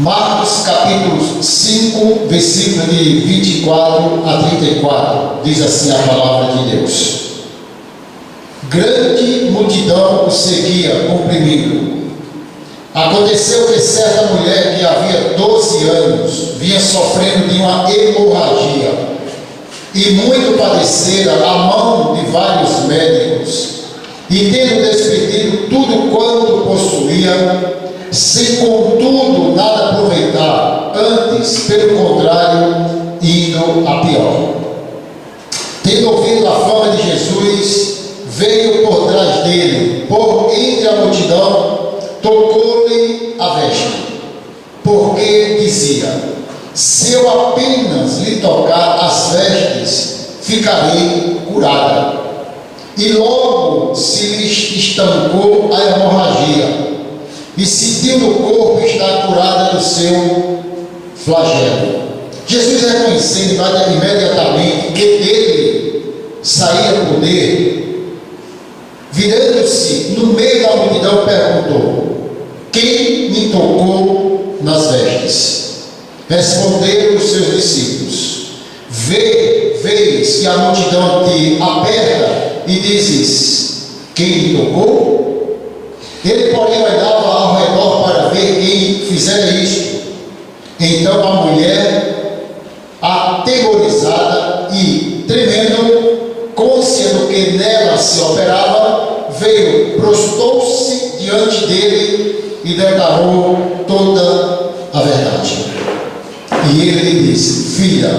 Marcos capítulo 5, versículo de 24 a 34, diz assim a palavra de Deus. Grande multidão o seguia, comprimindo. Aconteceu que certa mulher que havia 12 anos vinha sofrendo de uma hemorragia e muito padecera à mão de vários médicos, e tendo despedido tudo quanto possuía, sem contudo nada aproveitar, antes, pelo contrário, indo a pior. Tendo ouvido a fama de Jesus, veio por trás dele, por entre a multidão, tocou-lhe a veste, porque dizia: se eu apenas lhe tocar as vestes, ficarei curada. E logo se lhe estancou a hemorragia, e sentiu no corpo estar curada do seu flagelo. Jesus, reconhecendo imediatamente que dele saía poder, virando-se no meio da multidão, perguntou: quem me tocou nas vestes? Responderam os seus discípulos: vês que a multidão te aperta e dizes: quem me tocou? Ele, porém, olhava ao redor para ver quem fizera isto. Então a mulher, aterrorizada e tremendo, cônscia do que nela se operava, veio, prostou-se diante dele e declarou toda a verdade. E ele lhe disse: filha,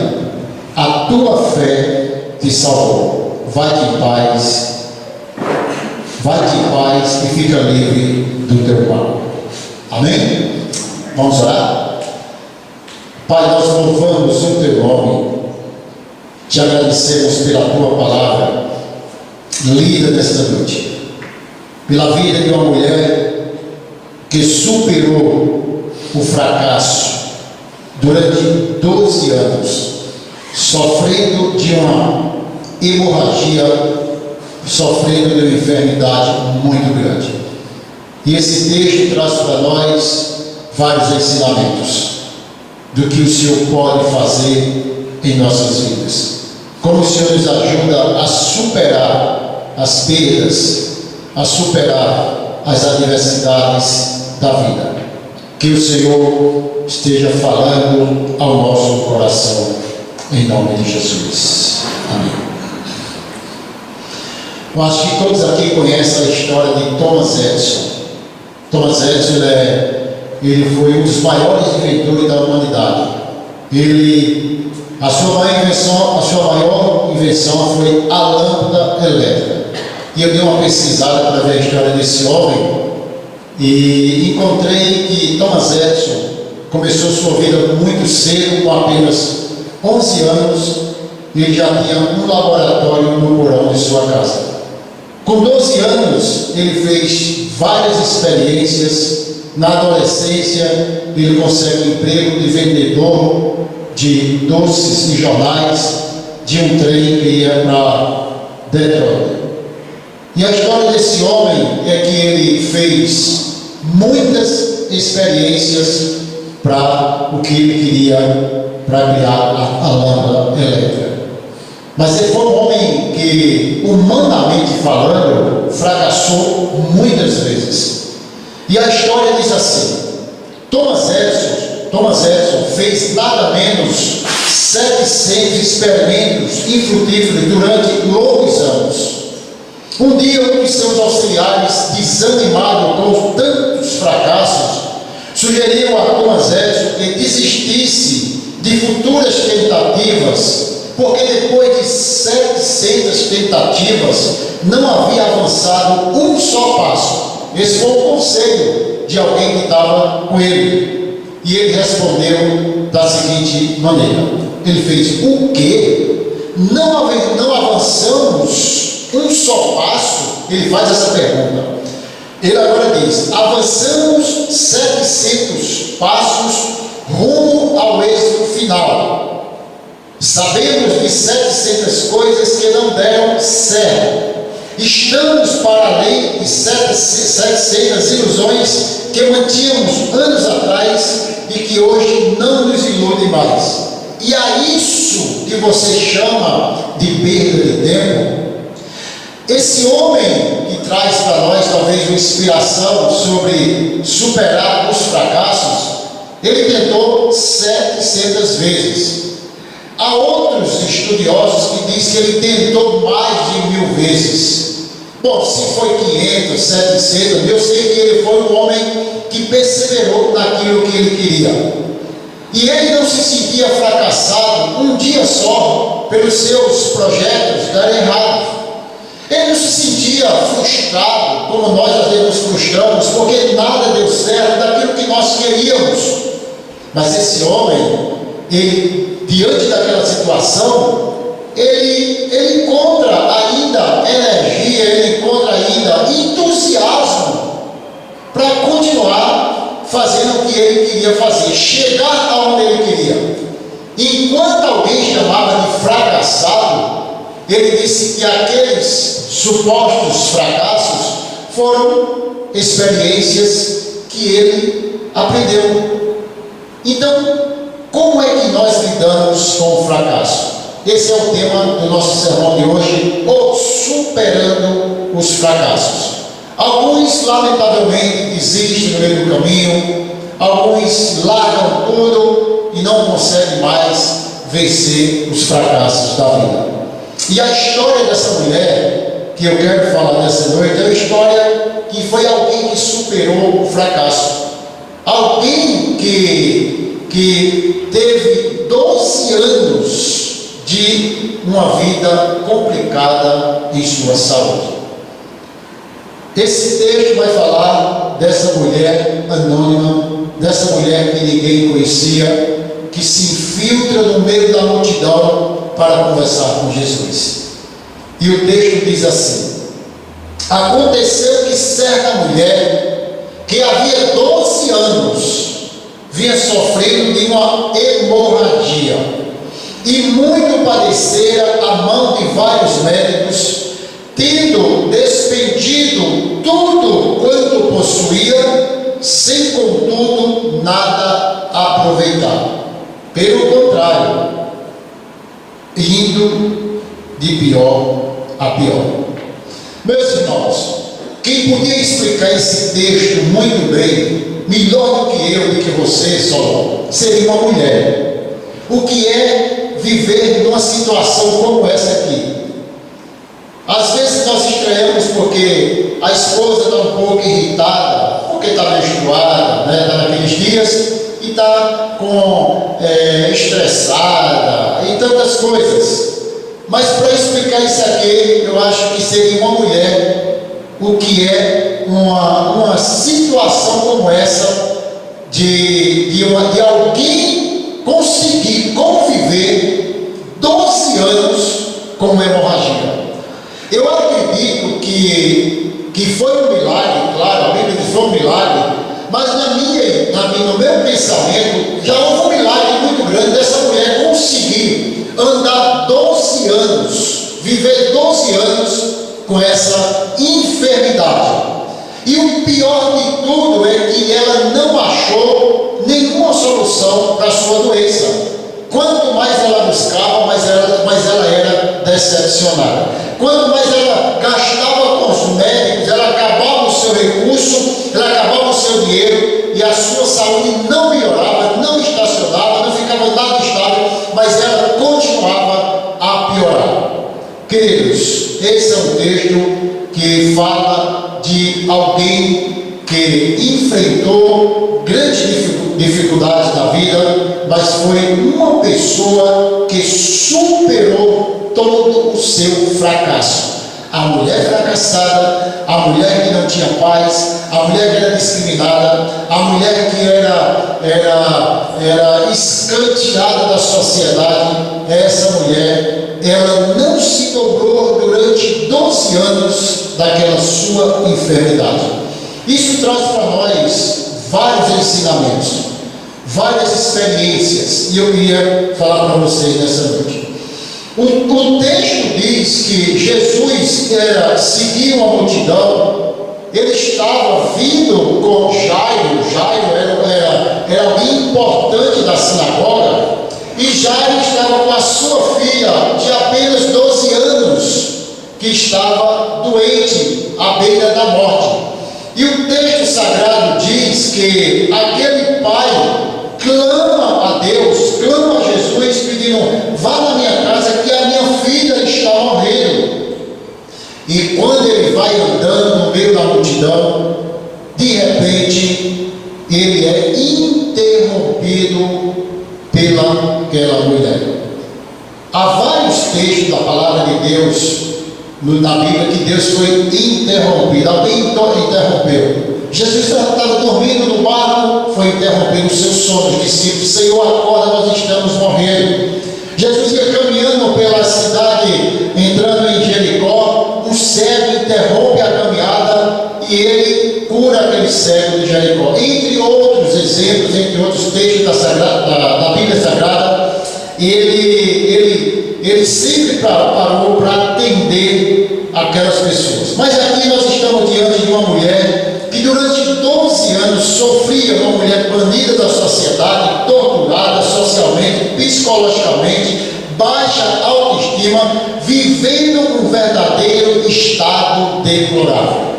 a tua fé te salvou. Vai-te em paz e fica livre do teu mal. Amém? Vamos orar? Pai, nós louvamos o teu nome, te agradecemos pela tua palavra lida nesta noite, pela vida de uma mulher que superou o fracasso durante 12 anos, sofrendo de uma hemorragia, sofrendo de uma enfermidade muito grande. E esse texto traz para nós vários ensinamentos do que o Senhor pode fazer em nossas vidas. Como o Senhor nos ajuda a superar as perdas, a superar as adversidades da vida. Que o Senhor esteja falando ao nosso coração, em nome de Jesus. Amém. Eu acho que todos aqui conhecem a história de Thomas Edison. Thomas Edison ele foi um dos maiores inventores da humanidade. A sua maior invenção foi a lâmpada elétrica. E eu dei uma pesquisada para ver a história desse homem e encontrei que Thomas Edison começou sua vida muito cedo, com apenas 11 anos, e ele já tinha um laboratório no porão de sua casa. Com 12 anos, ele fez várias experiências. Na adolescência, ele consegue um emprego de vendedor de doces e jornais de um trem que ia para Detroit. E a história desse homem é que ele fez muitas experiências para o que ele queria, para criar a lâmpada elétrica. Mas ele foi um homem que, humanamente falando, fracassou muitas vezes. E a história diz assim: Thomas Edison fez nada menos 700 experimentos infrutíferos durante longos anos. Um dia, um dos seus auxiliares, desanimado com tantos fracassos, sugeriu a Thomas Edison que desistisse de futuras tentativas, porque depois de 700 tentativas não havia avançado um só passo. Esse foi o conselho de alguém que estava com ele. E ele respondeu da seguinte maneira: ele fez: o quê? Não avançamos um só passo? Ele faz essa pergunta. Ele agora diz: avançamos 700 passos rumo ao êxito final. Sabemos de 700 coisas que não deram certo. Estamos para além de 700 ilusões que mantínhamos anos atrás e que hoje não nos ilude mais. E a isso que você chama de perda de tempo, esse homem que traz para nós talvez uma inspiração sobre superar os fracassos, ele tentou 700 vezes. Há outros estudiosos que dizem que ele tentou mais de 1000 vezes. Bom, se foi 500, 700, eu sei que ele foi um homem que perseverou naquilo que ele queria. E ele não se sentia fracassado um dia só pelos seus projetos darem errado. Ele não se sentia frustrado, como nós às vezes nos frustramos, porque nada deu certo daquilo que nós queríamos. Mas esse homem, ele, diante daquela situação, ele encontra ainda energia, ele encontra ainda entusiasmo para continuar fazendo o que ele queria fazer, chegar aonde ele queria. Enquanto alguém chamava de fracassado, ele disse que aqueles supostos fracassos foram experiências que ele aprendeu. Então, como é que nós lidamos com o fracasso? Esse é o tema do nosso sermão de hoje, ou superando os fracassos. Alguns, lamentavelmente, desistem no meio do caminho, alguns largam tudo e não conseguem mais vencer os fracassos da vida. E a história dessa mulher, que eu quero falar nessa noite, é uma história que foi alguém que superou o fracasso. Alguém que teve 12 anos de uma vida complicada em sua saúde. Esse texto vai falar dessa mulher anônima, dessa mulher que ninguém conhecia, que se infiltra no meio da multidão para conversar com Jesus. E o texto diz assim: aconteceu que certa mulher, que havia 12 anos, vinha sofrendo de uma hemorragia, e muito padecera a mão de vários médicos, tendo despendido tudo quanto possuía, sem contudo nada aproveitar. Pelo contrário, indo de pior a pior. Meus irmãos, quem podia explicar esse texto muito bem, melhor do que eu, do que você, Solon, seria uma mulher. O que é viver numa situação como essa aqui? Às vezes nós estranhamos porque a esposa está um pouco irritada, porque está menstruada, né? Está naqueles dias e está estressada e tantas coisas. Mas para explicar isso aqui, eu acho que seria uma mulher, o que é uma situação como essa de alguém conseguir conviver 12 anos com uma hemorragia. Eu acredito que foi um milagre, claro, a Bíblia diz que foi um milagre, mas no meu pensamento, já houve um milagre muito grande dessa mulher conseguir andar 12 anos, viver 12 anos com essa enfermidade. E o pior de tudo é que ela não achou nenhuma solução para a sua doença. Quanto mais ela buscava, mais ela era decepcionada. Quanto mais ela gastava com os médicos, ela acabava o seu recurso, ela acabava o seu dinheiro, e a sua saúde não melhorava, não estacionava, não ficava nada estável, mas ela continuava a piorar. Queridos, esse é um texto que fala de alguém que enfrentou grandes dificuldades na vida, mas foi uma pessoa que superou todo o seu fracasso. A mulher fracassada, a mulher que não tinha paz, a mulher que era discriminada, a mulher que era escanteada da sociedade, essa mulher, ela não se dobrou durante 12 anos daquela sua enfermidade. Isso traz para nós vários ensinamentos, várias experiências, e eu queria falar para vocês nessa noite. O texto diz que Jesus seguia uma multidão, ele estava vindo com Jairo. Jairo era alguém importante Jairo estava com a sua filha de apenas 12 anos, que estava doente, à beira da morte. E o texto sagrado diz que aquele pai clama a Deus, clama a Jesus, pedindo: vá na minha casa que a minha filha está morrendo. E quando ele vai andando no meio da multidão, de repente ele é interrompido pelaquela mulher. Há vários textos da palavra de Deus na Bíblia que Deus foi interrompido, alguém interrompeu. Jesus estava dormindo no barco, foi interrompido o seu sono. Os discípulos: Senhor, acorda, nós estamos morrendo. Jesus ia caminhando pela cidade, entrando em Jericó, um cego interrompe a caminhada e ele cura aquele cego de Jericó. Entre outros exemplos, entre outros textos da Bíblia Sagrada, ele sempre parou para atender aquelas pessoas. Mas aqui nós estamos diante de uma mulher que durante 12 anos sofria, uma mulher banida da sociedade, torturada socialmente, psicologicamente, baixa autoestima, vivendo um verdadeiro estado deplorável.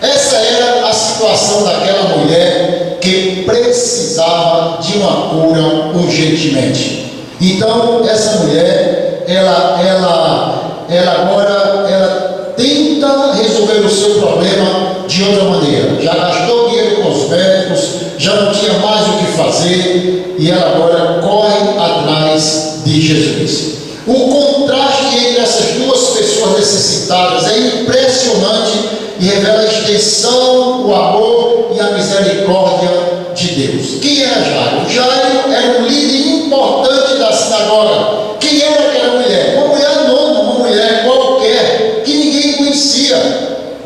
Essa era a situação daquela mulher que precisava de uma cura urgentemente. Então, essa mulher, ela agora tenta resolver o seu problema de outra maneira. Já gastou dinheiro com os médicos, já não tinha mais o que fazer, e ela agora corre atrás de Jesus. O contraste entre essas duas pessoas necessitadas é impressionante e revela a extensão, o amor e a misericórdia de Deus. Quem era Jairo? Jairo era um líder importante da sinagoga. Quem era aquela mulher? Uma mulher anônima, uma mulher qualquer, que ninguém conhecia.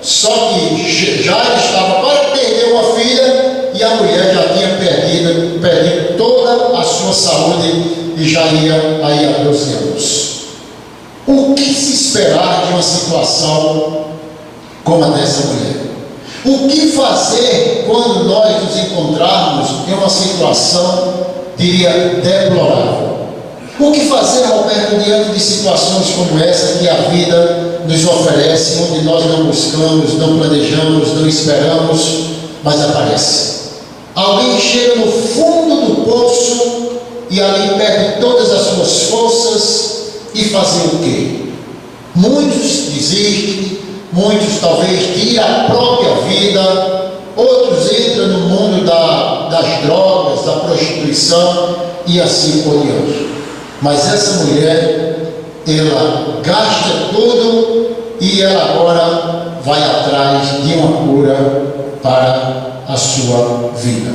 Só que Jairo estava para perder uma filha e a mulher já tinha perdido toda a sua saúde e já ia aí há 12 anos. O que se esperar de uma situação como a dessa mulher? O que fazer quando nós nos encontrarmos em uma situação, diria, deplorável? O que fazer, Roberto, diante de situações como essa que a vida nos oferece, onde nós não buscamos, não planejamos, não esperamos, mas aparece? Alguém chega no fundo do poço e ali perde todas as suas forças e fazer o quê? Muitos desistem, muitos talvez tiram a própria vida, outros entram no mundo das drogas, da prostituição e assim por diante. Mas essa mulher, ela gasta tudo e ela agora vai atrás de uma cura para a sua vida.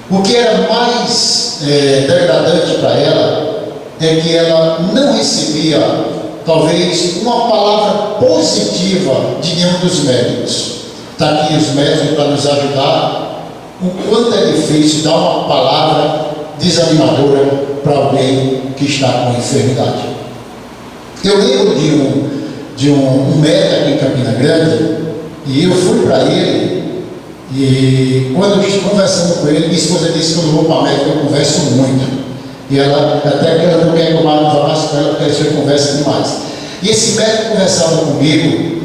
O que era mais degradante para ela é que ela não recebia, talvez, uma palavra positiva de nenhum dos médicos. Está aqui os médicos para nos ajudar. O quanto é difícil dar uma palavra desanimadora para alguém que está com enfermidade. Eu lembro de um médico aqui em Campina Grande, e eu fui para ele, e quando eu estive conversando com ele, minha esposa disse que eu não vou para médico, eu converso muito. E ela, até que ela não quer que eu falasse com ela, porque a gente conversa demais. E esse médico conversava comigo,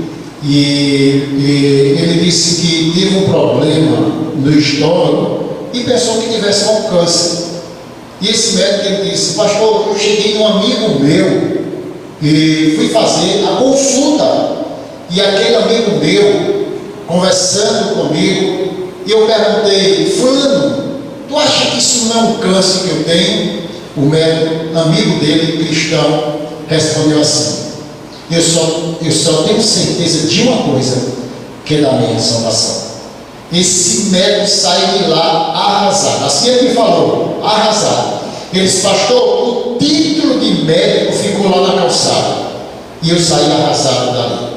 e ele disse que teve um problema no estômago e pensou que tivesse um câncer. E esse médico, ele disse: pastor, eu cheguei num amigo meu e fui fazer a consulta, e aquele amigo meu conversando comigo, e eu perguntei: fulano, tu acha que isso não é um câncer que eu tenho? O médico, amigo dele, cristão, respondeu assim: eu só tenho certeza de uma coisa, que é da minha salvação. Esse médico sai de lá arrasado. Assim ele me falou, arrasado. Ele disse: pastor, o título de médico ficou lá na calçada, e eu saí arrasado dali,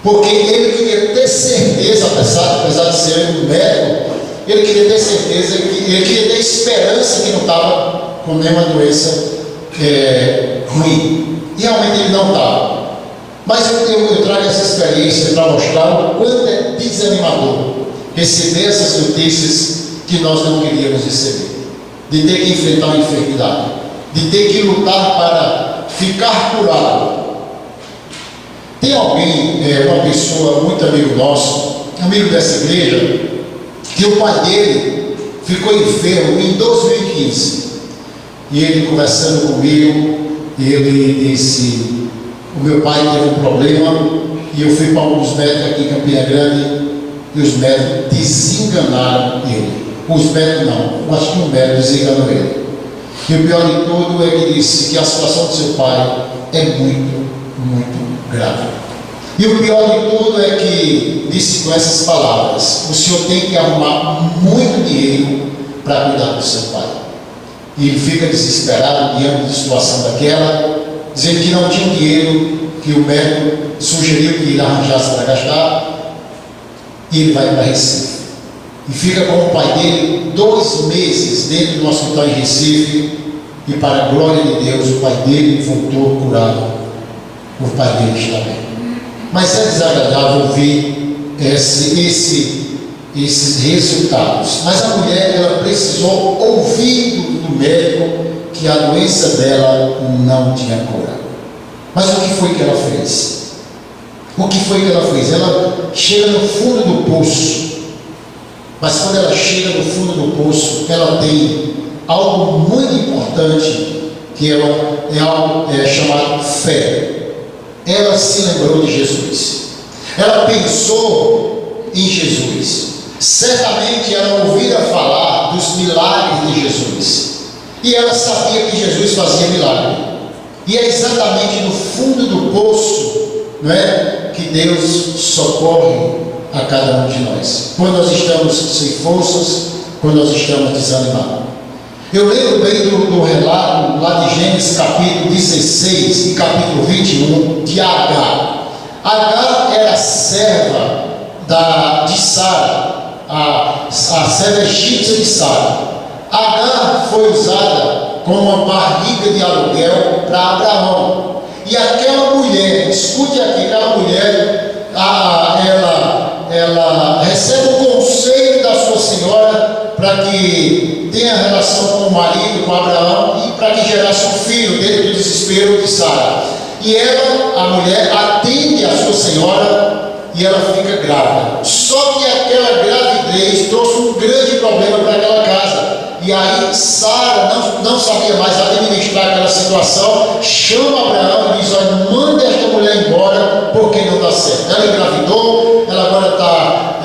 porque ele queria ter certeza, apesar de ser um médico, ele queria ter certeza, ele queria ter esperança que não estava com nenhuma doença ruim. E realmente ele não estava. Mas eu trago essa experiência para mostrar o quanto é desanimador receber essas notícias que nós não queríamos receber, de ter que enfrentar uma enfermidade. de ter que lutar para ficar curado. Tem alguém, uma pessoa muito amigo nosso, amigo dessa igreja, que o pai dele ficou enfermo em 2015. E ele conversando comigo, ele disse: o meu pai teve um problema e eu fui para um dos médicos aqui em Campina Grande e os médicos desenganaram ele. Os médicos não, eu acho que um médico desenganou ele. E o pior de tudo é que disse que a situação do seu pai é muito, muito grave. E o pior de tudo é que disse com essas palavras: o senhor tem que arrumar muito dinheiro para cuidar do seu pai. E ele fica desesperado diante da situação daquela, dizendo que não tinha dinheiro, que o médico sugeriu que ele arranjasse para gastar, e ele vai para Recife. E fica com o pai dele 2 meses dentro do hospital em Recife, e para a glória de Deus, o pai dele voltou curado. O pai dele está bem. Mas é desagradável ouvir esses resultados. Mas a mulher, ela precisou ouvir do médico que a doença dela não tinha cura. Mas o que foi que ela fez? O que foi que ela fez? Ela chega no fundo do poço. Mas quando ela chega no fundo do poço, ela tem algo muito importante, que é algo chamado fé. Ela se lembrou de Jesus. Ela pensou em Jesus. Certamente ela ouvira falar dos milagres de Jesus. E ela sabia que Jesus fazia milagre. E é exatamente no fundo do poço, não é, que Deus socorre a cada um de nós. Quando nós estamos sem forças, quando nós estamos desanimados. Eu lembro bem do relato lá de Gênesis capítulo 16 e capítulo 21 de Agar. Agar era serva de Sara, a serva egípcia de Sara. Agar foi usada como uma barriga de aluguel para Abraão. E aquela mulher, escute aqui, aquela mulher, ela recebe o conselho da sua senhora para que tenha relação com o marido, com Abraão, e para que gerasse um filho dentro do desespero de Sara. E ela, a mulher, atende a sua senhora e ela fica grávida. Só que aquela gravidez trouxe um grande problema para aquela casa. E aí Sara não sabia mais administrar aquela situação, chama Abraão e diz: olha, manda esta mulher embora, porque não dá certo. Ela engravidou, ela agora está,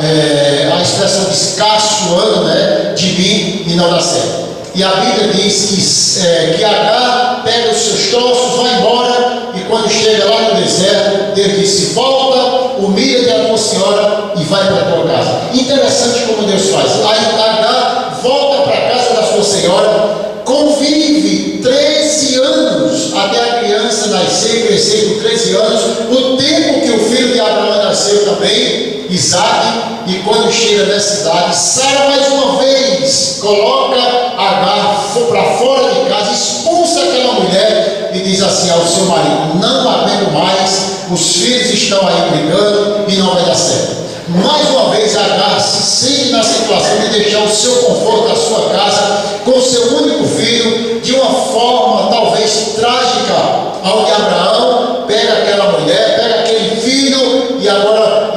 a expressão diz, caçoando, né, de mim, e não dá certo. E a Bíblia diz que Agar pega os seus troços, vai embora, e quando chega lá no deserto, Deus disse: volta, humilha-te a tua senhora e vai para a tua casa. Interessante como Deus faz. Aí Agar volta para a casa da sua senhora, convive 13 anos até a criança nascer e crescer com 13 anos, o tempo que o filho de Abraão nasceu também, Isaac. E quando chega nessa idade, Sara mais uma vez coloca Agar para fora de casa, expulsa aquela mulher e diz assim ao seu marido: não aguento mais, os filhos estão aí brigando e não vai dar certo. Mais uma vez Agar se sente na situação de deixar o seu conforto, a sua casa, com o seu único filho, de uma forma talvez trágica, onde Abraão pega aquela mulher, pega aquele filho e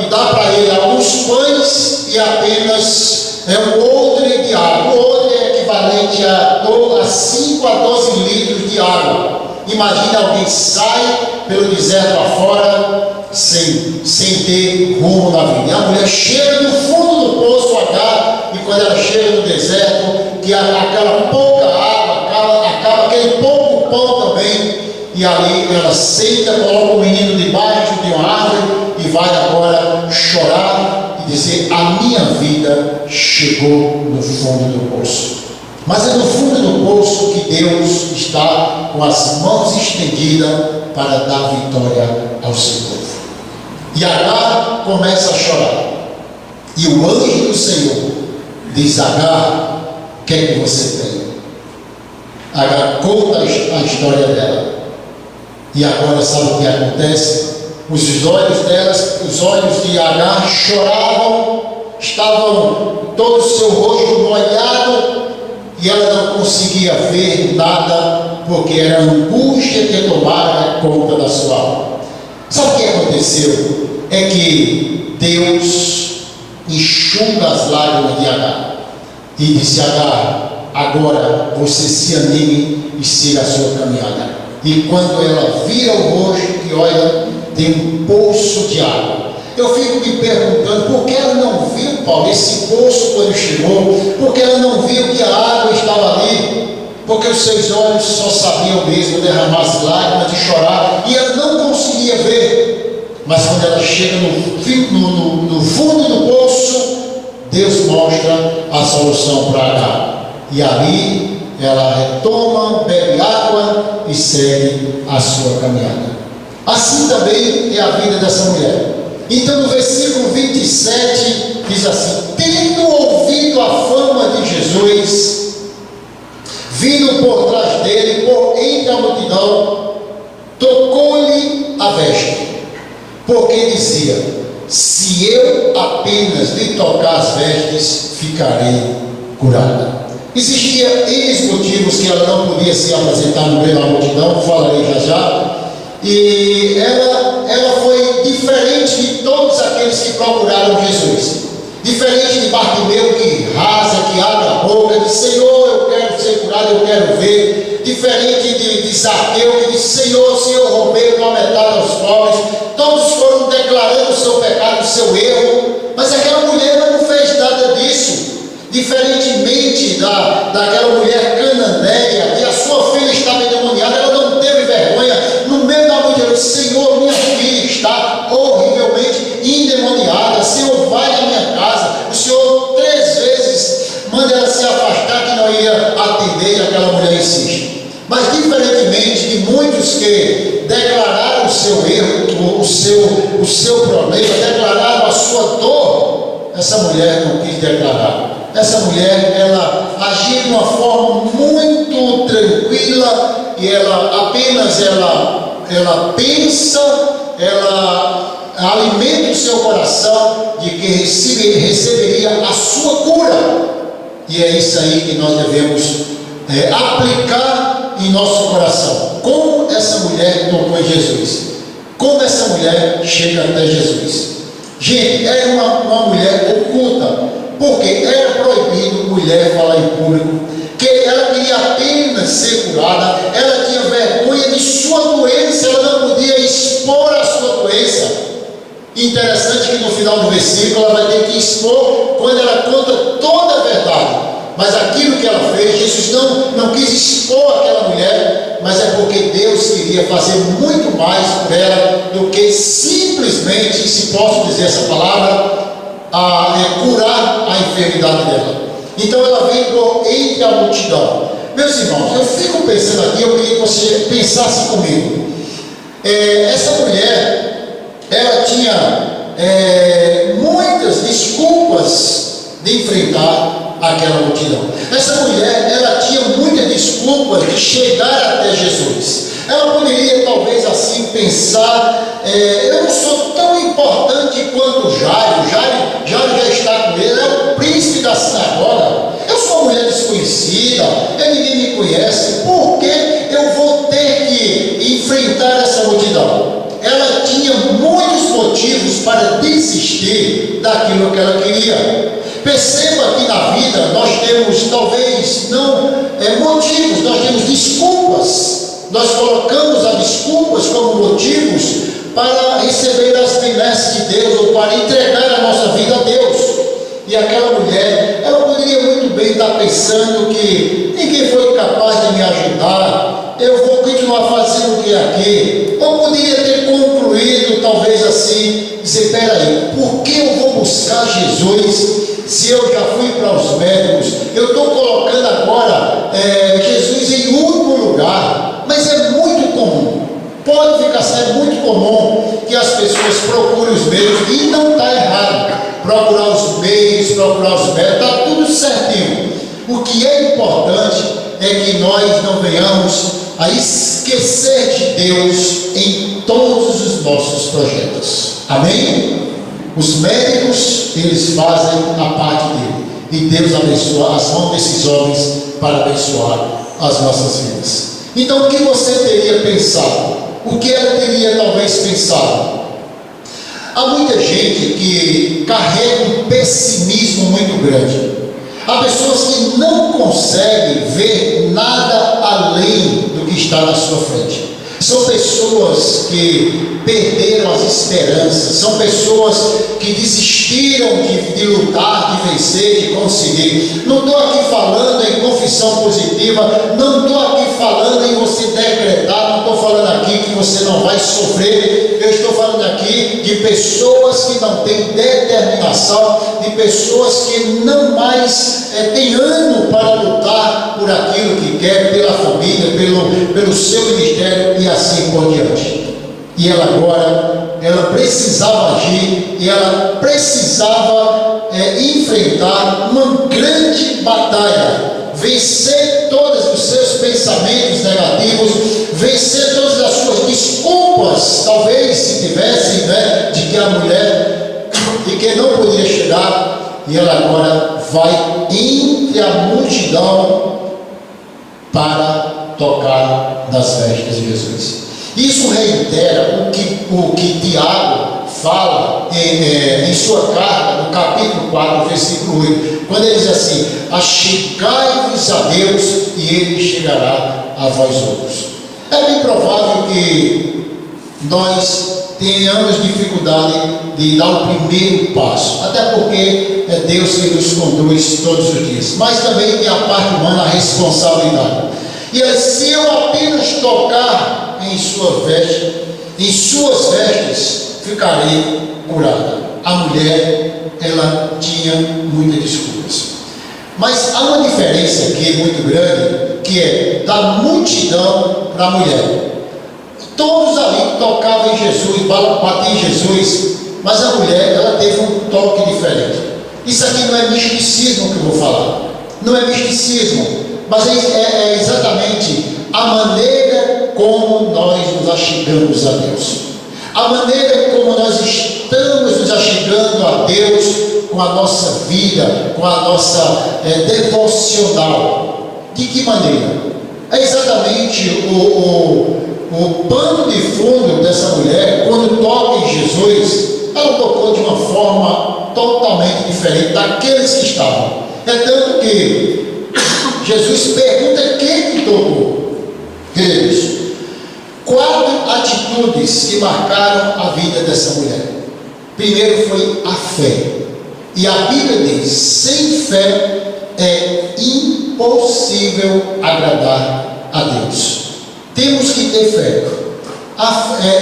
dá para ele alguns pães e apenas um odre de água. O odre é equivalente a 5 a 12 litros de água. Imagina alguém sai pelo deserto afora sem ter rumo na vida. E a mulher chega no fundo do poço Agar, e quando ela chega no deserto, que aquela pouca água acaba aquele pouco pão também, e ali ela senta, coloca o menino debaixo de uma árvore e vai agora chorar e dizer: a minha vida chegou no fundo do poço. Mas é no fundo do poço que Deus está com as mãos estendidas para dar vitória ao seu povo. E Agar começa a chorar. E o anjo do Senhor diz: Agar, o que é que você tem? Agar conta a história dela. E agora sabe o que acontece? Os olhos de Agar choravam, estavam todo o seu rosto molhado, e ela não conseguia ver nada, porque era a angústia que tomara conta da sua alma. Sabe o que aconteceu? É que Deus enxuga as lágrimas de Agar e disse: Agar, agora você se anime e siga a sua caminhada. E quando ela vira o rosto e olha, tem um poço de água. Eu fico me perguntando por que ela não viu, Paulo, esse poço quando chegou, porque ela não viu que a água estava ali, porque os seus olhos só sabiam mesmo derramar as lágrimas, de chorar, e ela não conseguia ver. Mas quando ela chega no fundo do poço, Deus mostra a solução para Agar. E ali ela retoma, bebe água e segue a sua caminhada. Assim também é a vida dessa mulher. Então no versículo 27 diz assim: tendo ouvido a fama de Jesus, vindo por trás dele, por entre a multidão, tocou-lhe a veste, porque dizia: se eu apenas lhe tocar as vestes, ficarei curada. Existia N motivos que ela não podia se apresentar no meio da multidão, falarei já já. E ela foi diferente de todos aqueles que procuraram Jesus. Diferente de Bartimeu, que rasa, que abre a boca, diz: Senhor, eu quero ser curado, eu quero ver. Diferente de Zaqueu, que diz: Senhor, se eu roubei uma metade aos pobres. Todos foram declarando o seu pecado, o seu erro. Mas aquela mulher não fez nada disso. Diferentemente daquela mulher cananeia, que a sua filha estava endemoniada, ela não teve vergonha. No meio da multidão, disse: Senhor, minha filha está horrivelmente endemoniada. Senhor, vai à minha casa. O Senhor 3 vezes manda ela se afastar, que não ia atender, e aquela mulher insiste. Mas diferentemente de muitos que declararam o seu erro, o seu problema, declararam a sua dor, essa mulher não quis declarar. Essa mulher, ela agia de uma forma muito tranquila, e ela pensa, ela alimenta o seu coração de que receberia a sua cura. E é isso aí que nós devemos aplicar em nosso coração. Como essa mulher tocou em Jesus, como essa mulher chega até Jesus. Gente, era uma mulher oculta, porque era proibido mulher falar em público, que ela queria apenas ser curada, ela tinha vergonha de sua doença, ela não podia expor a sua doença. Interessante que no final do versículo ela vai ter que expor quando ela conta toda a verdade. Mas aquilo que ela fez, Jesus não quis expor aquela mulher, mas é porque Deus queria fazer muito mais por ela do que simplesmente, se posso dizer essa palavra, curar a enfermidade dela. Então ela vem por entre a multidão. Meus irmãos, eu fico pensando aqui, eu queria que você pensasse comigo. Essa mulher, ela tinha muitas desculpas de enfrentar aquela multidão. Essa mulher, ela tinha muitas desculpas de chegar até Jesus. Ela poderia talvez assim pensar: eu não sou tão importante quanto Jairo. Jairo já está com ele, é o príncipe da sinagoga. Eu sou uma mulher desconhecida, ninguém me conhece. Por que eu vou ter que enfrentar essa multidão? Ela tinha muitos motivos para desistir daquilo que ela queria. Perceba que na vida nós temos talvez não motivos, nós temos desculpas. Nós colocamos as desculpas como motivos para receber as benesses de Deus, ou para entregar a nossa vida a Deus. E aquela mulher, ela poderia muito bem estar pensando que ninguém foi capaz de me ajudar, eu vou continuar fazendo o que é aqui. Ou poderia ter concluído talvez assim, dizer: peraí, por que eu vou buscar Jesus se eu já fui para os médicos? Eu estou colocando agora Jesus em último lugar. Mas é muito comum, pode ficar sendo muito comum que as pessoas procurem os meios, e não está errado procurar os meios, procurar os médicos, está tudo certinho. O que é importante é que nós não venhamos a esquecer de Deus em todos os nossos projetos. Amém? Os médicos, eles fazem a parte dele, e Deus abençoa as mãos desses homens para abençoar as nossas vidas. Então, o que você teria pensado? O que ela teria talvez pensado? Há muita gente que carrega um pessimismo muito grande. Há pessoas que não conseguem ver nada além do que está na sua frente. São pessoas que perderam as esperanças, são pessoas que desistiram de lutar, de vencer, de conseguir. Não estou aqui falando em confissão positiva, não estou aqui falando em você decretar, não estou falando aqui que você não vai sofrer. Eu estou falando aqui de pessoas que não têm determinação, de pessoas que não mais têm ânimo para lutar por aquilo que quer, pela família, pelo seu ministério e assim por diante. E ela agora, ela precisava agir, e ela precisava enfrentar uma grande batalha, vencer todos os seus pensamentos negativos, vencer todas as suas desculpas, talvez se tivessem, de que a mulher, de que não poderia chegar, e ela agora vai entre a multidão para tocar nas vestes de Jesus. Isso reitera o que Tiago fala em sua carta, no capítulo 4, versículo 8, quando ele diz assim: achegai-vos a Deus e Ele chegará a vós outros. É bem provável que nós tenhamos dificuldade de dar o primeiro passo, até porque é Deus que nos conduz todos os dias, mas também tem a parte humana, a responsabilidade. E se eu apenas tocar em suas vestes, ficarei curada. A mulher, ela tinha muitas desculpas. Mas há uma diferença aqui muito grande, que é da multidão para a mulher. Todos ali tocavam em Jesus, batiam em Jesus, mas a mulher, ela teve um toque diferente. Isso aqui não é misticismo que eu vou falar, não é misticismo, mas é exatamente a maneira como nós nos achegamos a Deus, a maneira como nós estamos nos achegando a Deus com a nossa vida, com a nossa devocional. De que maneira? É exatamente o pano de fundo dessa mulher, quando toca em Jesus, ela tocou de uma forma totalmente diferente daqueles que estavam. É tanto que Jesus pergunta quem tocou. Queridos, 4 atitudes que marcaram a vida dessa mulher. Primeiro foi a fé. E a Bíblia diz: sem fé é impossível agradar a Deus. Temos que ter fé.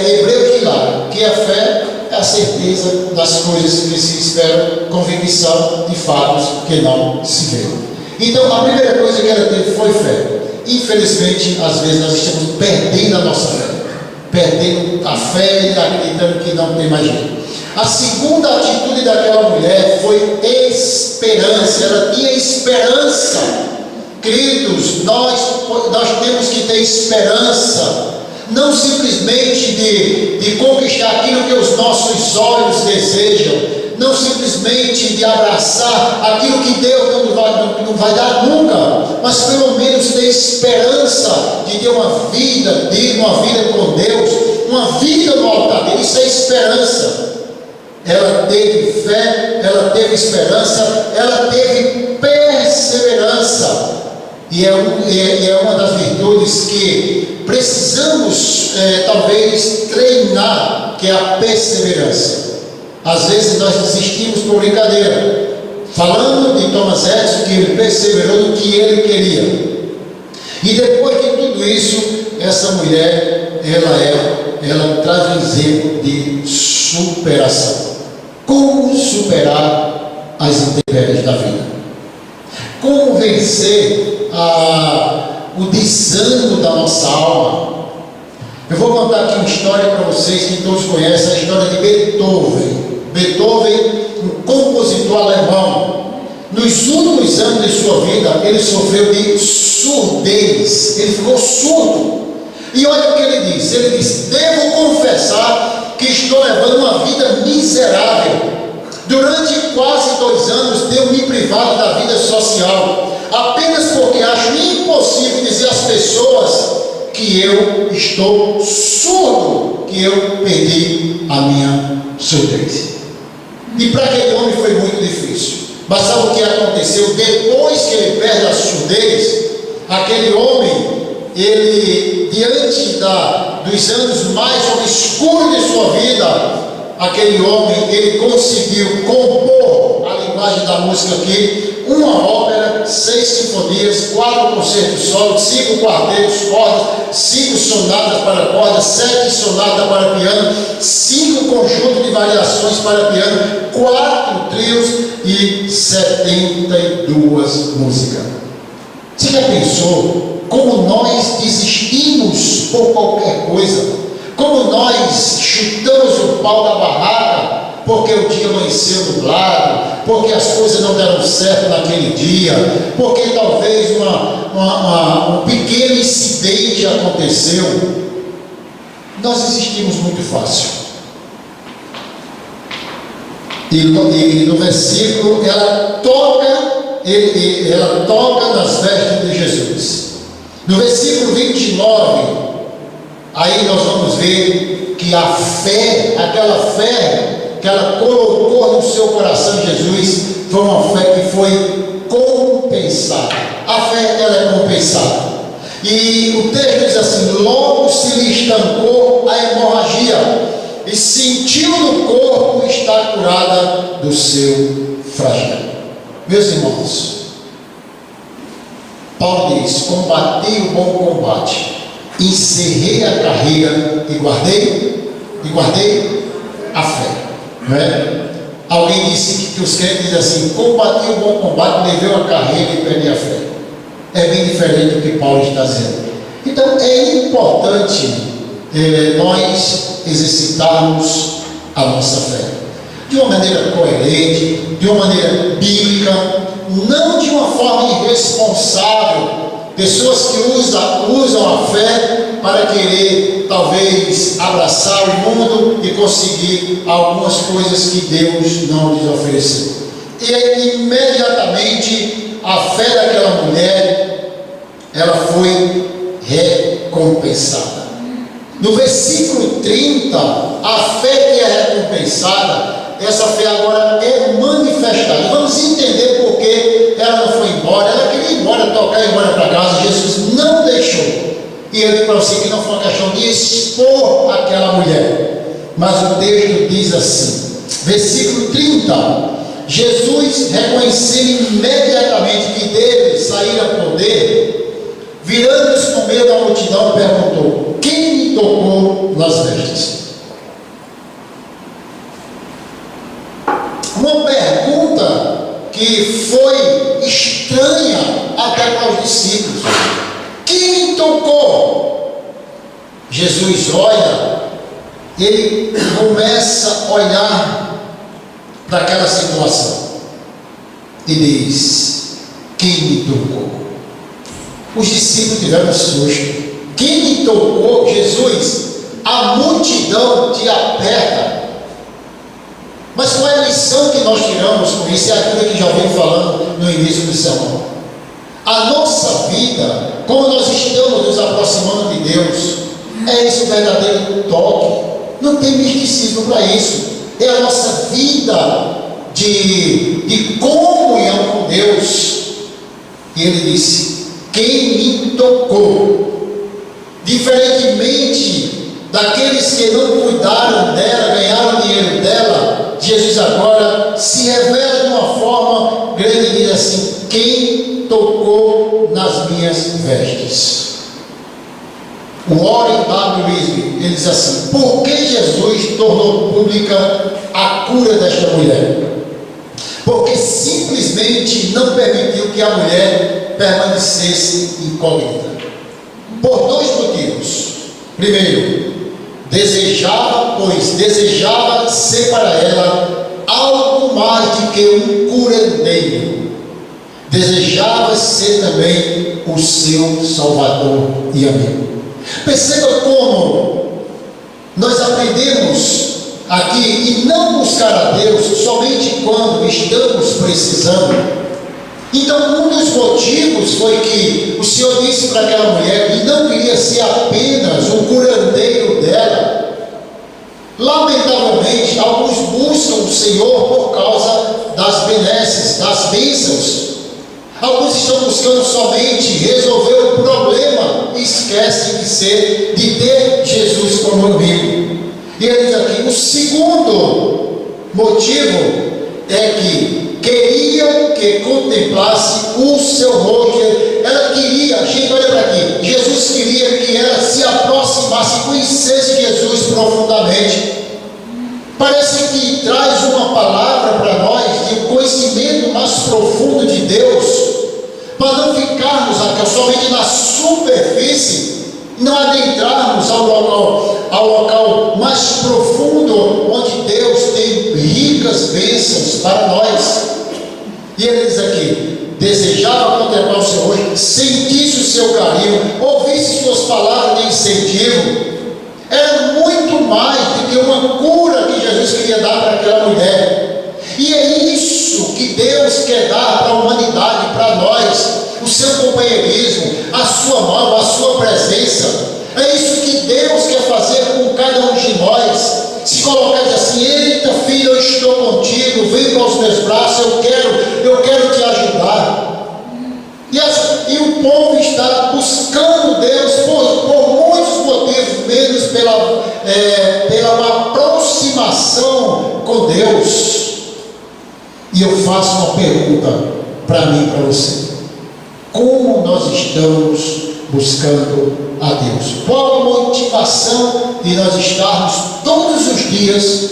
Hebreus diz lá que a fé é a certeza das coisas que se esperam, convicção de fatos que não se vê. Então, a primeira coisa que ela teve foi fé. Infelizmente, às vezes nós estamos perdendo a nossa fé, perdendo a fé e acreditando que não tem mais jeito. A segunda atitude daquela mulher foi esperança. Ela tinha esperança. Queridos, nós temos que ter esperança, não simplesmente de conquistar aquilo que os nossos olhos desejam, não simplesmente de abraçar aquilo que Deus não vai dar nunca, mas pelo menos ter esperança de ter uma vida digna, uma vida com Deus, uma vida no altar dele. Isso é esperança. Ela teve fé, ela teve esperança, ela teve perseverança. E é uma das virtudes que precisamos talvez treinar, que é a perseverança. Às vezes nós desistimos por brincadeira, falando de Thomas Edison, que ele perseverou no que ele queria. E depois de tudo isso, essa mulher, ela traz um exemplo de superação. Como superar as intempéries da vida? Como vencer o desânimo da nossa alma? Eu vou contar aqui uma história para vocês que todos conhecem, a história de Beethoven. Beethoven, um compositor alemão. Nos últimos anos de sua vida, ele sofreu de surdez. Ele ficou surdo. E olha o que ele disse. Ele disse: devo confessar que estou levando uma vida miserável. Durante quase 2 anos, tenho me privado da vida social, apenas porque acho impossível dizer às pessoas que eu estou surdo, que eu perdi a minha surdez. E para aquele homem foi muito difícil. Mas sabe o que aconteceu? Depois que ele perde a surdez, aquele homem, ele, diante dos anos mais obscuros de sua vida, aquele homem, ele conseguiu compor, a linguagem da música aqui, uma ópera, 6 sinfonias, 4 concertos solos, 5 quartetos, cordas, 5 sonatas para cordas, 7 sonatas para piano, 5 conjuntos de variações para piano, 4 trios e 72 músicas. Você já pensou como nós desistimos por qualquer coisa? Como nós chutamos o pau da barraca porque o dia amanheceu nublado, porque as coisas não deram certo naquele dia, porque talvez um pequeno incidente aconteceu. Nós desistimos muito fácil. E no versículo ela toca nas vestes de Jesus. No versículo 29, aí nós vamos ver que a fé, aquela fé que ela colocou no seu coração Jesus, foi uma fé que foi compensada. A fé, ela é compensada. E o texto diz assim: logo se lhe estancou a hemorragia e sentiu no corpo estar curada do seu flagelo. Meus irmãos, Paulo diz: combati o bom combate, encerrei a carreira e guardei a fé. Não é? Alguém disse que os crentes dizem assim: combati o bom combate, levei a carreira e perdi a fé. É bem diferente do que Paulo está dizendo. Então é importante nós exercitarmos a nossa fé de uma maneira coerente, de uma maneira bíblica, não de uma forma irresponsável. Pessoas que usam a fé para querer, talvez, abraçar o mundo e conseguir algumas coisas que Deus não lhes ofereceu. E imediatamente a fé daquela mulher, ela foi recompensada. No versículo 30, a fé que é recompensada, essa fé agora é manifestada. Vamos entender por que ela não foi embora. Ela queria ir embora, tocar e ir embora para casa. Jesus não deixou. E eu digo para você que não foi uma questão de expor aquela mulher. Mas o texto diz assim, versículo 30: Jesus, reconhecendo imediatamente que dele saíra poder, virando-se no meio da multidão, perguntou: quem me tocou nas vestes? Uma pergunta que foi estranha até para os discípulos. Quem me tocou? Jesus olha, ele começa a olhar para aquela situação e diz: quem me tocou? Os discípulos tiveram susto. Quem me tocou? Jesus, a multidão te aperta. Mas qual é a lição que nós tiramos com isso? É aquilo que já vim falando no início do sermão. A nossa vida, como nós estamos nos aproximando de Deus, é esse o verdadeiro toque. Não tem misticismo para isso. É a nossa vida de comunhão com Deus. E ele disse: quem me tocou? Diferentemente daqueles que não cuidaram dela, ganharam dinheiro dela, Jesus agora se revela de uma forma grande e diz assim: quem tocou nas minhas vestes? O Warren W. Wiersbe, ele diz assim: por que Jesus tornou pública a cura desta mulher? Porque simplesmente não permitiu que a mulher permanecesse incógnita. Por 2 motivos. Primeiro, desejava ser para ela algo mais do que um curandeiro. Desejava ser também o seu Salvador e amigo. Perceba como nós aprendemos aqui e não buscar a Deus somente quando estamos precisando, Então, um dos motivos foi que o Senhor disse para aquela mulher que não queria ser apenas o curandeiro dela. Lamentavelmente, alguns buscam o Senhor por causa das benesses, das bênçãos. Alguns estão buscando somente resolver o problema e esquecem de ter Jesus como amigo. E ele diz aqui, o segundo motivo é que queria que contemplasse o seu rosto. Ela queria, gente, olha para aqui, Jesus queria que ela se aproximasse, conhecesse Jesus profundamente. Parece que traz uma palavra para nós de um conhecimento mais profundo de Deus, para não ficarmos aqui somente na superfície, não adentrarmos ao local mais profundo, onde Deus tem ricas bênçãos para nós. E ele diz aqui, desejava contemplar o seu rosto, sentisse o seu carinho, ouvisse suas palavras de incentivo. Era muito mais do que uma cura que Jesus queria dar para aquela mulher. E é isso que Deus quer dar para a humanidade, para nós, o seu companheirismo, a sua mão, a sua presença. É isso que Deus quer fazer com cada um de nós. Se colocar e dizer assim, eita filho, eu estou contigo, vem para os meus braços, eu quero te ajudar. E o povo está buscando Deus por muitos motivos, menos pela aproximação com Deus. E eu faço uma pergunta para mim e para você: como nós estamos buscando a Deus? Qual a motivação de nós estarmos todos os dias,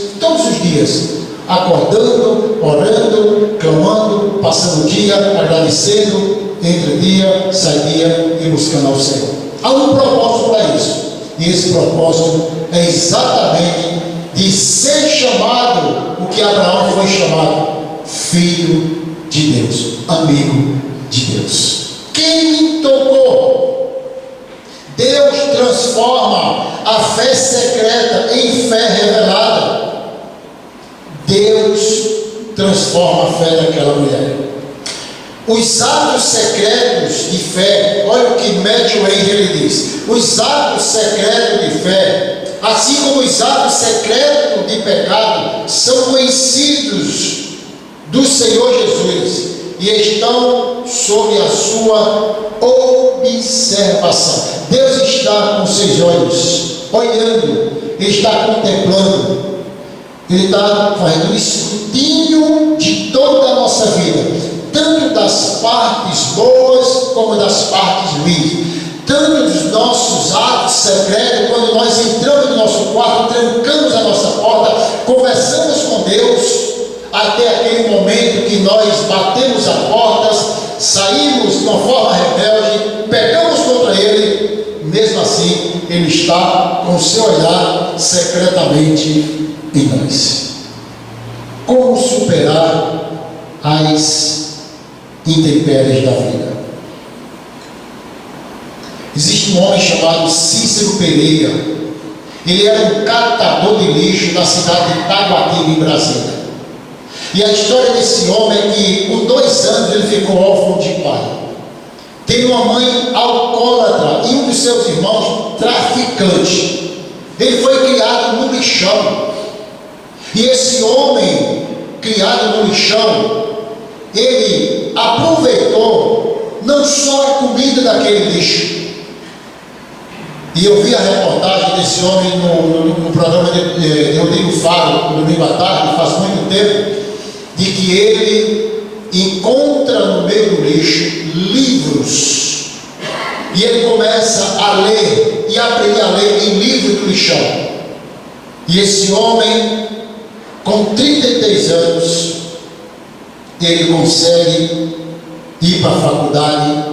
acordando, orando, clamando, passando o dia, agradecendo, entre dia, sai dia e buscando ao Senhor? Há um propósito para isso, e esse propósito é exatamente de ser chamado, o que Abraão foi chamado, filho de Deus, amigo de Deus. Quem me tocou? Deus transforma a fé secreta em fé revelada. Deus transforma a fé daquela mulher. Os atos secretos de fé, olha o que Matthew Henry diz: os atos secretos de fé, assim como os atos secretos de pecado, são conhecidos do Senhor Jesus e estão sob a sua observação. Deus está com seus olhos olhando, Ele está contemplando, Ele está fazendo um escrutínio de toda a nossa vida, tanto das partes boas como das partes ruins, tanto dos nossos atos secretos, quando nós entramos no nosso quarto, trancamos a nossa porta, conversamos com Deus, até aquele momento que nós batemos a porta, saímos de uma forma rebelde, pegamos contra Ele, mesmo assim Ele está com o seu olhar secretamente em nós. Como superar as intempéries da vida? Existe um homem chamado Cícero Pereira. Ele era um catador de lixo na cidade de Taguatinga, em Brasília. E a história desse homem é que, com 2 anos, ele ficou órfão de pai. Tem uma mãe alcoólatra e um dos seus irmãos traficante. Ele foi criado no lixão. E esse homem, criado no lixão, ele aproveitou não só a comida daquele lixo. E eu vi a reportagem desse homem no programa de Rodrigo Faro, no domingo à tarde, faz muito tempo, de que ele encontra no meio do lixo livros. E ele começa a ler e aprender a ler em livro do lixão. E esse homem, com 33 anos, ele consegue ir para a faculdade,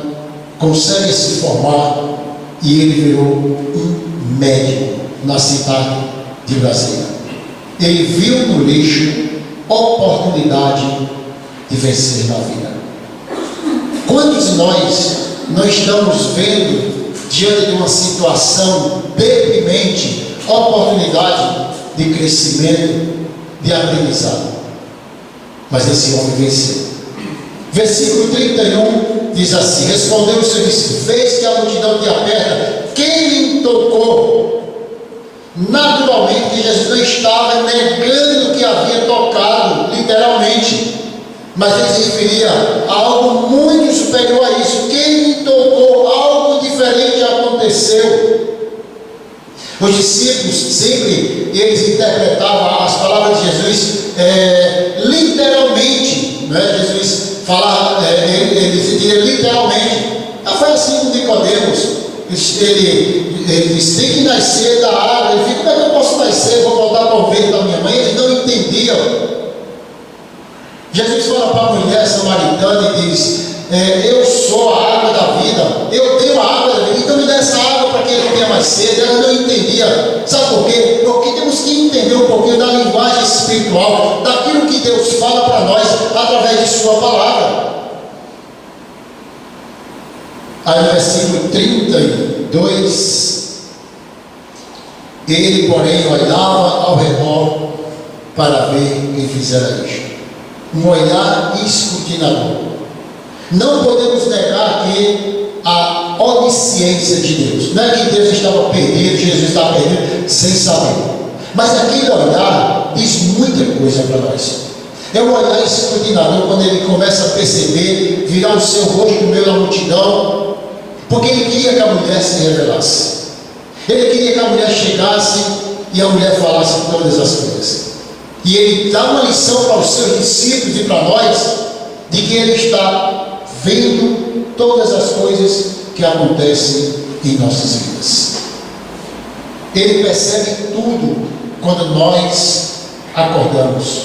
consegue se formar, e ele virou um médico na cidade de Brasília. Ele viu no lixo oportunidade de vencer na vida. Quantos de nós não estamos vendo, diante de uma situação deprimente, oportunidade de crescimento, de aprendizado? Mas esse homem venceu. Versículo 31 diz assim: respondeu o seu discípulo: vês que a multidão te aperta, quem lhe tocou? Naturalmente que Jesus não estava negando que havia tocado, literalmente, mas ele se referia a algo muito superior a isso. Quem lhe tocou? Algo diferente aconteceu. Os discípulos sempre eles interpretavam as palavras de Jesus literalmente, né? Jesus falava, ele dizia literalmente. Foi assim com Nicodemos. Ele disse: tem que nascer da água. Ele fica: como é que eu posso nascer? Vou voltar para o ventre da minha mãe. Eles não entendiam. Jesus fala para a mulher samaritana e diz: eu sou a água da vida, eu tenho a água da vida, então me dá essa água para que ele tenha mais sede. Ela não entendia. Sabe por quê? Porque temos que entender um pouquinho da linguagem espiritual, daquilo que Deus fala para nós através de sua palavra. Aí no versículo 32, ele porém olhava ao redor para ver quem fizera isto. Um olhar escrutinador. Não podemos negar que a onisciência de Deus, não é que Deus estava perdido, Jesus estava perdido sem saber, mas aquele olhar diz muita coisa para nós. É um olhar escrutinador quando ele começa a perceber, virar o seu rosto no meio da multidão, porque ele queria que a mulher se revelasse, ele queria que a mulher chegasse e a mulher falasse todas as coisas. E ele dá uma lição para os seus discípulos e para nós, de que ele está vendo todas as coisas que acontecem em nossas vidas. Ele percebe tudo quando nós acordamos,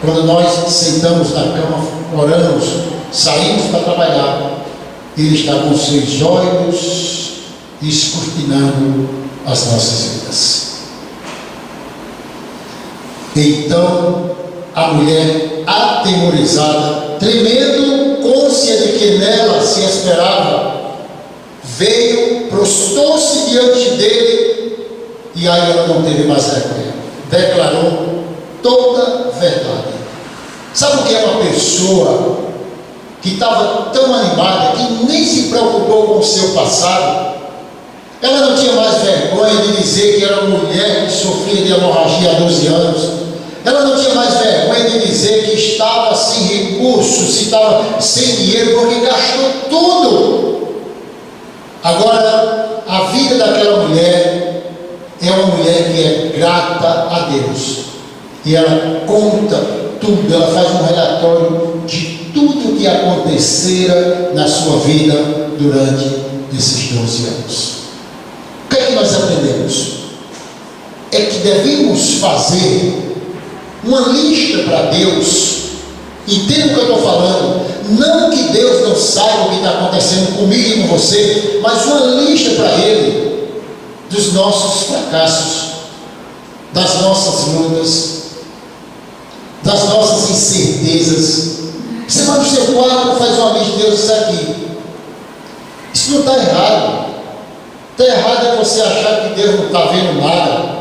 quando nós sentamos na cama, oramos, saímos para trabalhar. Ele está com seus olhos escrutinando as nossas vidas. Então a mulher, atemorizada, tremendo, cônscia de que nela se esperava, veio, prostou-se diante dele, e aí ela não teve mais vergonha, declarou toda a verdade. Sabe o que é uma pessoa que estava tão animada, que nem se preocupou com o seu passado? Ela não tinha mais vergonha de dizer que era uma mulher que sofria de hemorragia há 12 anos. Ela não tinha mais vergonha de dizer que estava sem recursos, se estava sem dinheiro, porque gastou tudo. Agora, a vida daquela mulher é uma mulher que é grata a Deus. E ela conta tudo, ela faz um relatório de tudo que acontecera na sua vida durante esses 12 anos. O que é que nós aprendemos? É que devemos fazer uma lista para Deus. Entenda o que eu estou falando. Não que Deus não saiba o que está acontecendo comigo e com você, mas uma lista para Ele dos nossos fracassos, das nossas lutas, das nossas incertezas. Você vai no seu quarto e faz uma lista de Deus, isso aqui. Isso não está errado. Está errado é você achar que Deus não está vendo nada.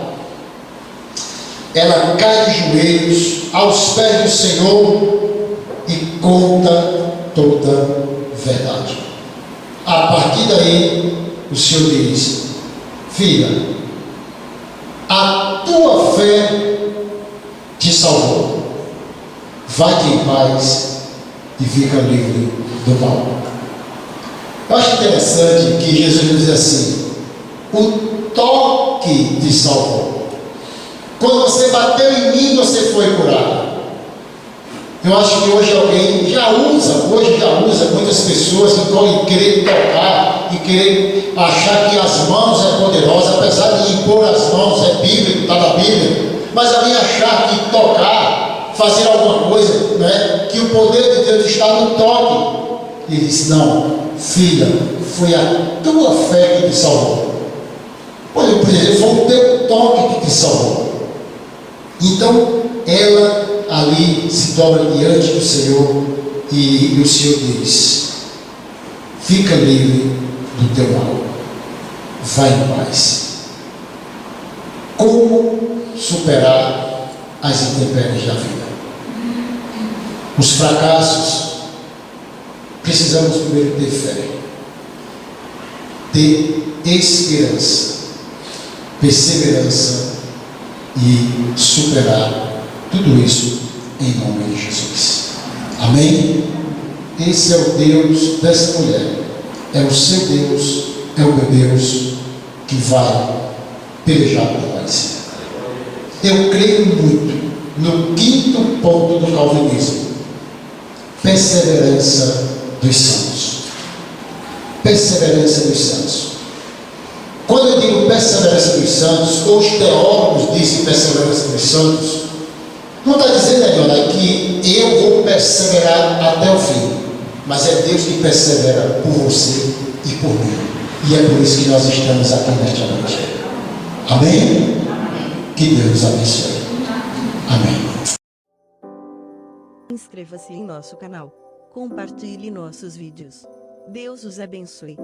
Ela cai de joelhos aos pés do Senhor e conta toda a verdade. A partir daí, o Senhor diz: filha, a tua fé te salvou. Vai-te em paz e fica livre do mal. Eu acho interessante que Jesus diz assim: o toque te salvou. Quando você bateu em mim, você foi curado. Eu acho que hoje alguém já usa muitas pessoas que podem querer tocar e querer achar que as mãos é poderosa, apesar de impor as mãos é bíblico, está na Bíblia, mas alguém achar que tocar, fazer alguma coisa, né, que o poder de Deus está no toque. Ele disse: não, filha, foi a tua fé que te salvou. Por exemplo, foi o teu toque que te salvou. Então ela ali se dobra diante do Senhor e o Senhor diz: fica livre do teu mal, vai em paz. Como superar as intempéries da vida? Os fracassos precisamos primeiro ter fé, ter esperança, perseverança e superar tudo isso em nome de Jesus. Amém? Esse é o Deus dessa mulher, é o seu Deus, é o meu Deus que vai pelejar por nós. Eu creio muito no quinto ponto do calvinismo: perseverança dos santos. Perseverança dos santos. Quando eu digo perseverança dos santos, os teólogos dizem perseverança dos santos, não está dizendo, Leonardo, que eu vou perseverar até o fim, mas é Deus que persevera por você e por mim, e é por isso que nós estamos aqui nesta noite. Amém? Que Deus nos abençoe. Amém. Inscreva-se em nosso canal, compartilhe nossos vídeos. Deus os abençoe.